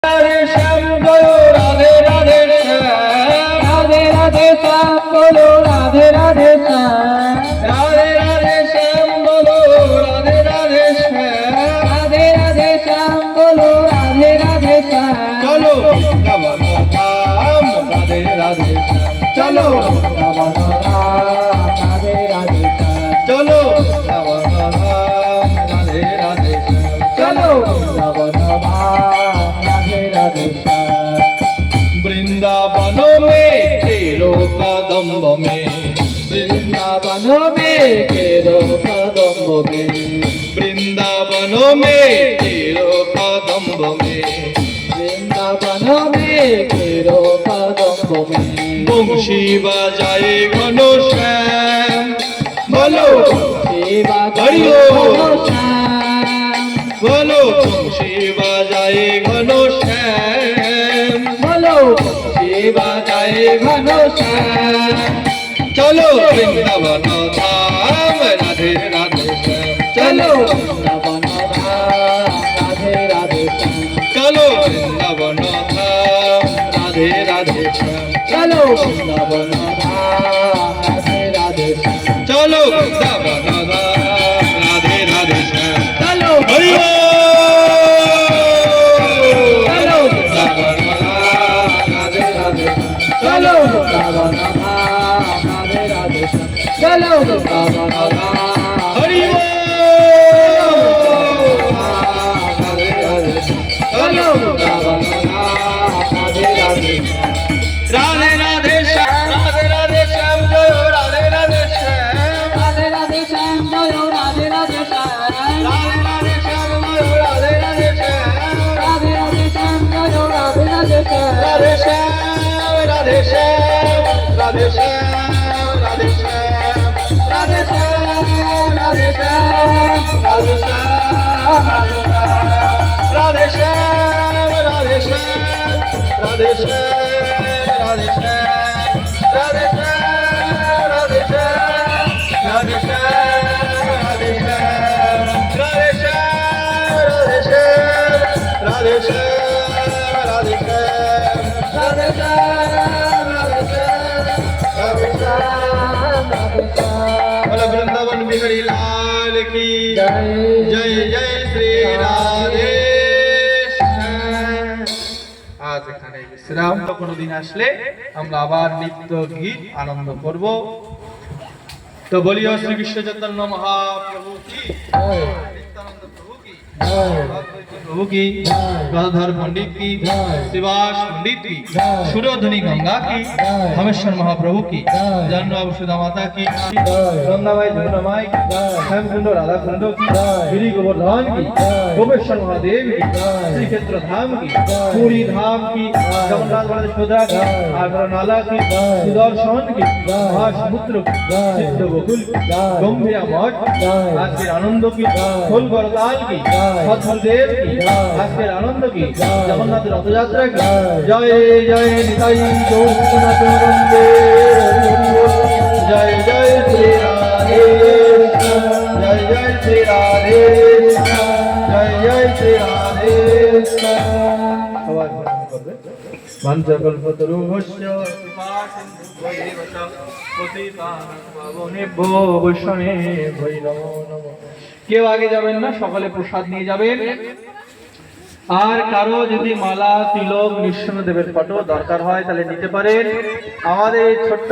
রাধে শ্যাম বলো রাধে রাধে শ্যাম, রাধে রাধে শ্যাম বলো রাধে রাধে শ্যাম, রাধে রাধে শ্যাম বলো রাধে রাধে শ্যাম, রাধে রাধে শ্যাম বলো রাধে রাধে শ্যাম। চলো বৃন্দাবন ধাম রাধে রাধে শ্যাম, চলো বৃন্দাবন ধাম রাধে রাধে শ্যাম, চলো বৃন্দাবন ধাম রাধে রাধে শ্যাম, চলো বৃন্দাবন ধাম राधे राधे श्याम। वृंदावन में तेरो कदम्ब में, वृंदावन में तेरो कदम्ब में, वृंदावन में तेरो कदम्ब में, वृंदावन में तेरो कदम्ब में। बंशी बजाए घनश्याम बोलो, बंशी बजाए घनश्याम बोलो, बंशी बजाए घनश्याम बोलो, बंशी बजाए घनश्याम। चलो वृंदावन धाम राधे राधे श्याम, चलो वृंदावन धाम राधे राधे श्याम, चलो वृंदावन धाम राधे राधे श्याम, चलो वृंदावन धाम राधे राधे श्याम, चलो वृंदावन धाम राधे राधे श्याम, चलो हरि बोल। चलो वृंदावन धाम राधे राधे श्याम, चलो वृंदावन धाम हरि बोल। राधे राधे श्याम, चलो वृंदावन धाम राधे राधे श्याम, राधे राधे श्याम, राधे राधे श्याम जय राधे राधे श्याम, राधे राधे श्याम जय राधे राधे श्याम, राधे राधे श्याम जय राधे राधे श्याम, राधे राधे श्याम जय राधे राधे श्याम, राधे श्याम राधे श्याम, राधे श्याम राधे श्याम, राधे श्याम राधे श्याम, राधे श्याम राधे श्याम, राधे श्याम राधे श्याम, राधे श्याम राधे श्याम, राधे श्याम राधे श्याम, राधे श्याम राधे श्याम, राधे श्याम राधे श्याम, राधे श्याम राधे श्याम। बोलो वृंदावन बिहारी लाल की जय, जय जय श्री राधे श्याम। आज এখানে বিশ্রাম, কোনোদিন আসলে আমরা আবার নিত্য গীত আনন্দ করব। তো বলিও শ্রী কৃষ্ণ চৈতন্য মহাপ্রভু কি জয়, নিত্যানন্দ প্রভু কি জয়, प्रभु की, गदाधर पंडित की, शिवास पंडित की, सुरोधनी गंगा की, हमेश्वर महाप्रभु की, जानू सुधा माता की, गंगाबाई जमुनाबाई की, श्यामकुंड राधा कुंड की, गिरी गोवर्धन की, गोपेश्वर महादेव की, श्री क्षेत्र धाम की, पूरी धाम की, जगन्नाथ बलदेव सुभद्रा की, आगरा नाला की, सुदर्शन की, महासमुद्र की, सिद्ध गोकुल की, गंभीरा मठ, आज के आनंद की, खोल बरदाल की, सतदेव की, আজকের আনন্দ কি, জগন্নাথ রথযাত্রা কি, জয় জয় নিতাই গৌরনাথ বন্দে, জয় জয় শ্রী রাধে, জয় জয় শ্রী রাধে, জয় জয় শ্রী রাধে। সবাই প্রণাম করবে। মঞ্চকল্পতরুভ্যশ্চ কৃপা সিন্ধুভ্যৈব পতিতানাং পাবনেভ্যো বৈষ্ণবেভ্যো নমো নমঃ। কেউ আগে যাবেন না, সকলে প্রসাদ নিয়ে যাবেন। আর কারো যদি মালা তিলক নৃসিংহদেবের ফটো দরকার হয় তাহলে নিতে পারেন। আমাদের ছোট্ট